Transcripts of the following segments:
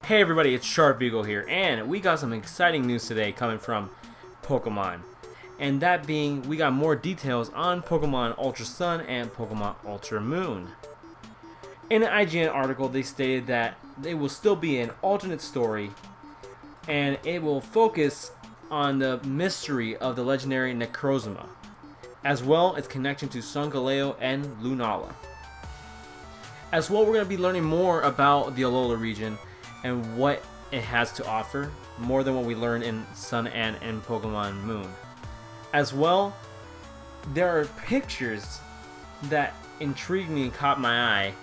Hey everybody, it's Sharp Beagle here, and we got some exciting news today coming from Pokemon. And that being, we got more details on Pokemon Ultra Sun and Pokemon Ultra Moon. In an IGN article, they stated that it will still be an alternate story, and it will focus on the mystery of the legendary Necrozma, as well as connection to Solgaleo and Lunala. As well, we're going to be learning more about the Alola region and what it has to offer, more than what we learned in Sun and in Pokemon Moon. As well, there are pictures that intrigued me and caught my eye,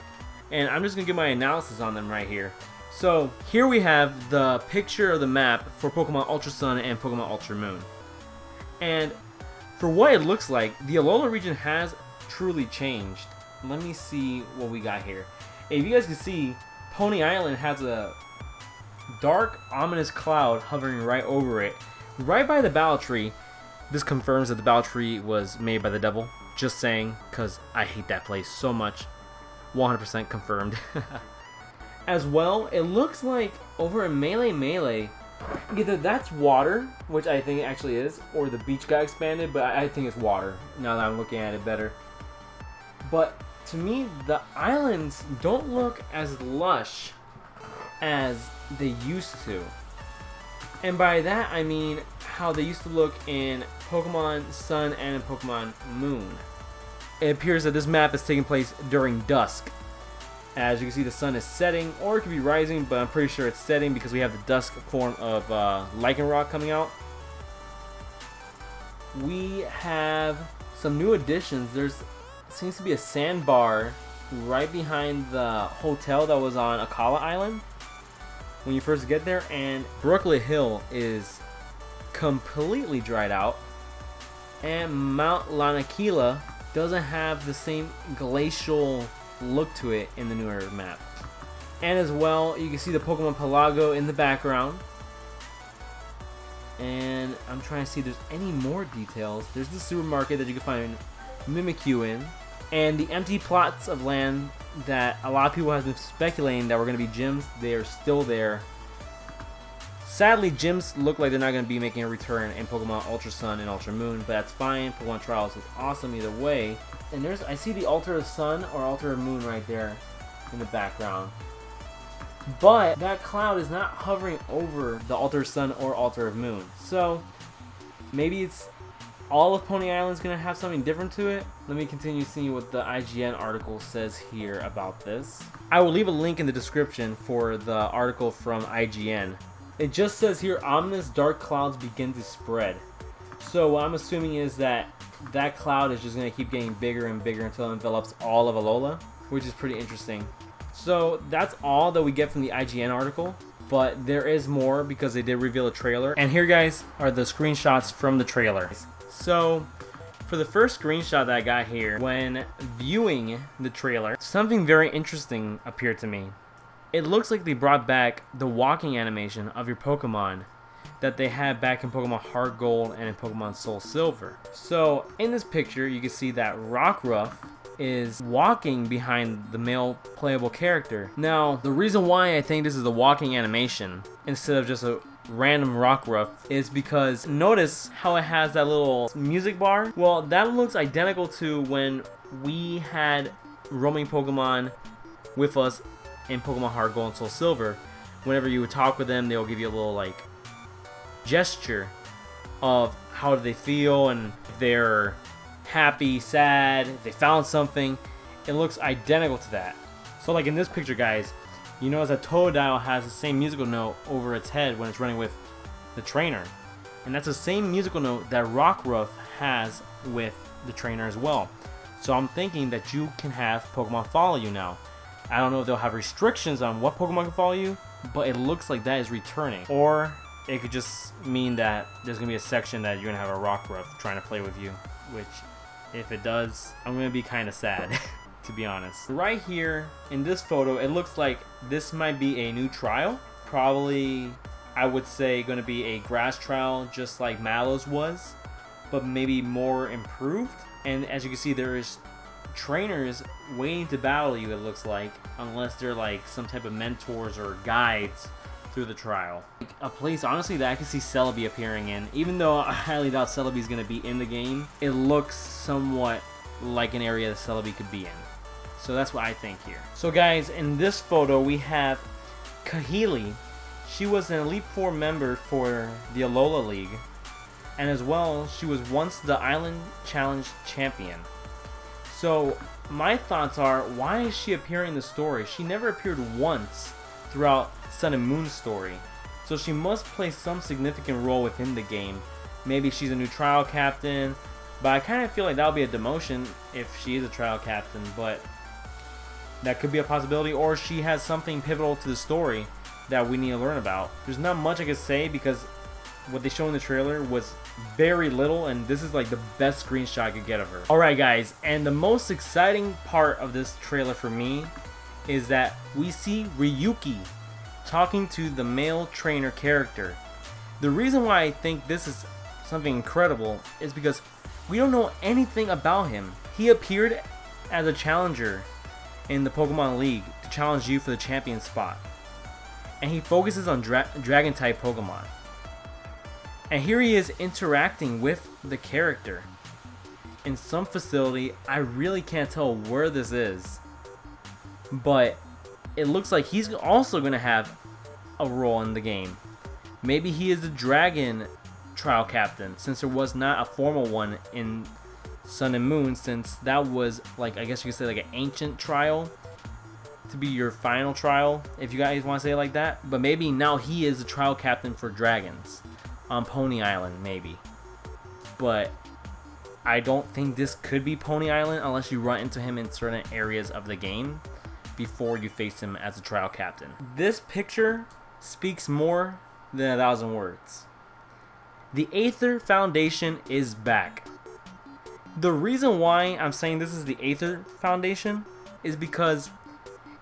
and I'm just going to give my analysis on them right here. So here we have the picture of the map for Pokemon Ultra Sun and Pokemon Ultra Moon. And for what it looks like, the Alola region has truly changed. Let me see what we got here. If you guys can see, Pony Island has a dark, ominous cloud hovering right over it, right by the Battle Tree. This confirms that the Battle Tree was made by the devil. Just saying, because I hate that place so much. 100% confirmed. As well, it looks like over in Melee, either that's water, which I think it actually is, or the beach got expanded, but I think it's water, now that I'm looking at it better. But to me, the islands don't look as lush as they used to. And by that I mean how they used to look in Pokemon Sun and in Pokemon Moon. It appears that this map is taking place during dusk. As you can see, the sun is setting, or it could be rising, but I'm pretty sure it's setting because we have the dusk form of Lycanroc coming out. We have some new additions. There's seems to be a sandbar right behind the hotel that was on Akala Island when you first get there, and Brooklet Hill is completely dried out, and Mount Lanakila doesn't have the same glacial look to it in the newer map. And as well, you can see the Pokemon Pelago in the background, and I'm trying to see if there's any more details. There's the supermarket that you can find Mimikyu in, and the empty plots of land that a lot of people have been speculating that were going to be gyms. They are still there. Sadly, gyms look like they're not going to be making a return in Pokemon Ultra Sun and Ultra Moon, but that's fine. Pokemon Trials is awesome either way. And I see the Ultra Sun or Ultra Moon right there in the background. But that cloud is not hovering over the Ultra Sun or Ultra Moon. So maybe it's all of Pony Island's going to have something different to it. Let me continue seeing what the IGN article says here about this. I will leave a link in the description for the article from IGN. It just says here, ominous dark clouds begin to spread. So what I'm assuming is that that cloud is just going to keep getting bigger and bigger until it envelops all of Alola, which is pretty interesting. So that's all that we get from the IGN article, but there is more because they did reveal a trailer. And here, guys, are the screenshots from the trailer. So for the first screenshot that I got here, when viewing the trailer, something very interesting appeared to me. It looks like they brought back the walking animation of your Pokemon that they had back in Pokemon Heart Gold and in Pokemon Soul Silver. So in this picture, you can see that Rockruff is walking behind the male playable character. Now, the reason why I think this is the walking animation instead of just a random Rockruff is because notice how it has that little music bar? Well, that looks identical to when we had roaming Pokemon with us in Pokemon Heart Gold and Soul Silver. Whenever you would talk with them, they'll give you a little like gesture of how do they feel and if they're happy, sad, if they found something. It looks identical to that. So like in this picture, guys, you notice that Totodile has the same musical note over its head when it's running with the trainer. And that's the same musical note that Rockruff has with the trainer as well. So I'm thinking that you can have Pokemon follow you now. I don't know if they'll have restrictions on what Pokemon can follow you, but it looks like that is returning. Or it could just mean that there's going to be a section that you're going to have a Rockruff trying to play with you, which if it does, I'm going to be kind of sad, to be honest. Right here in this photo, it looks like this might be a new trial. Probably, I would say, going to be a grass trial just like Mallow's was, but maybe more improved. And as you can see, there is trainers waiting to battle you, it looks like, unless they're like some type of mentors or guides through the trial. Like, a place, honestly, that I can see Celebi appearing in. Even though I highly doubt Celebi's going to be in the game, it looks somewhat like an area that Celebi could be in. So that's what I think here. So guys, in this photo we have Kahili. She was an Elite Four member for the Lola League, and as well, she was once the Island Challenge champion. So my thoughts are, why is she appearing in the story? She never appeared once throughout Sun and Moon's story. So she must play some significant role within the game. Maybe she's a new trial captain, but I kind of feel like that would be a demotion if she is a trial captain, but that could be a possibility. Or she has something pivotal to the story that we need to learn about. There's not much I could say because what they showed in the trailer was very little, and this is like the best screenshot I could get of her. Alright guys, and the most exciting part of this trailer for me is that we see Ryuki talking to the male trainer character. The reason why I think this is something incredible is because we don't know anything about him. He appeared as a challenger in the Pokemon League to challenge you for the champion spot, and he focuses on dragon type Pokemon. And here he is interacting with the character in some facility. I really can't tell where this is, but it looks like he's also going to have a role in the game. Maybe he is the dragon trial captain, since there was not a formal one in Sun and Moon, since that was like, I guess you could say, like an ancient trial to be your final trial, if you guys want to say it like that. But maybe now he is the trial captain for dragons on Pony Island, maybe. But I don't think this could be Pony Island unless you run into him in certain areas of the game before you face him as a trial captain. This picture speaks more than 1,000 words. The Aether Foundation is back. The reason why I'm saying this is the Aether Foundation is because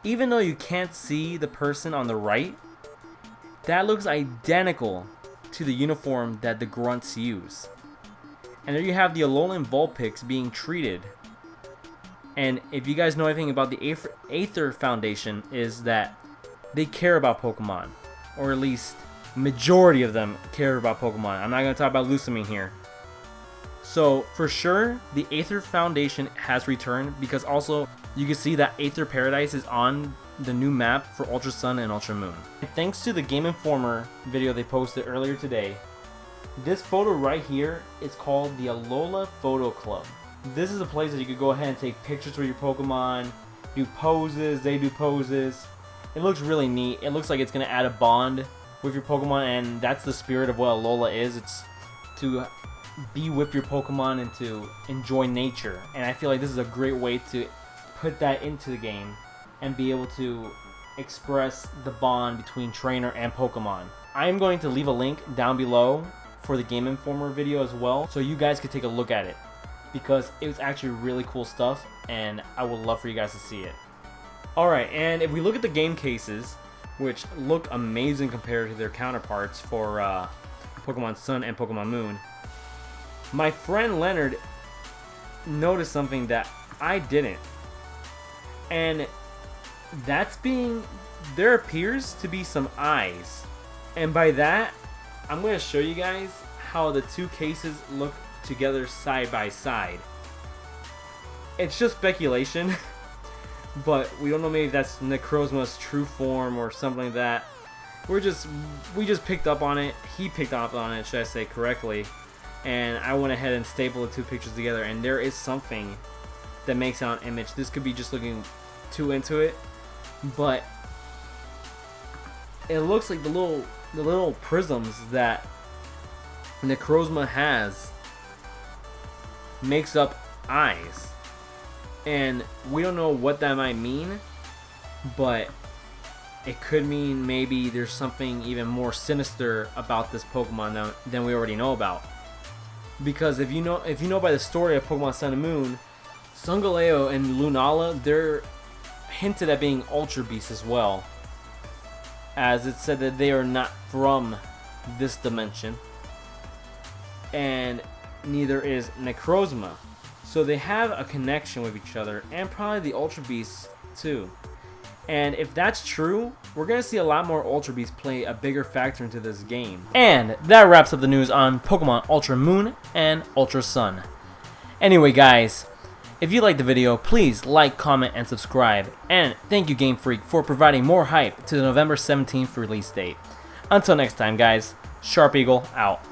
even though you can't see the person on the right, that looks identical to the uniform that the grunts use. And there you have the Alolan Vulpix being treated. And if you guys know anything about the Aether Foundation, is that they care about Pokemon, or at least majority of them care about Pokemon. I'm not going to talk about Lusamine here. So for sure, the Aether Foundation has returned, because also you can see that Aether Paradise is on the new map for Ultra Sun and Ultra Moon. And thanks to the Game Informer video they posted earlier today, this photo right here is called the Lola Photo Club. This is a place that you could go ahead and take pictures with your Pokemon, do poses, they do poses. It looks really neat. It looks like it's going to add a bond with your Pokemon, and that's the spirit of what Lola is. It's to be with your Pokemon and to enjoy nature. And I feel like this is a great way to put that into the game and be able to express the bond between trainer and Pokemon. I am going to leave a link down below for the Game Informer video as well, so you guys can take a look at it, because it was actually really cool stuff and I would love for you guys to see it. Alright, and if we look at the game cases, which look amazing compared to their counterparts for Pokemon Sun and Pokemon Moon, my friend Leonard noticed something that I didn't. And that's there appears to be some eyes. And by that, I'm going to show you guys how the two cases look together side by side. It's just speculation, but we don't know, maybe that's Necrozma's true form or something like that. We just picked up on it. He picked up on it, should I say correctly. And I went ahead and stapled the two pictures together, and there is something that makes out an image. This could be just looking too into it, but it looks like the little prisms that Necrozma has makes up eyes, and we don't know what that might mean, but it could mean maybe there's something even more sinister about this Pokemon than we already know about. Because if you know by the story of Pokemon Sun and Moon, Sungaleo and Lunala, they're hinted at being Ultra Beasts as well, as it said that they are not from this dimension, and neither is Necrozma. So they have a connection with each other, and probably the Ultra Beasts too. And if that's true, we're going to see a lot more Ultra Beasts play a bigger factor into this game. And that wraps up the news on Pokemon Ultra Moon and Ultra Sun. Anyway guys, if you liked the video, please like, comment, and subscribe. And thank you Game Freak for providing more hype to the November 17th release date. Until next time guys, Sharp Eagle out.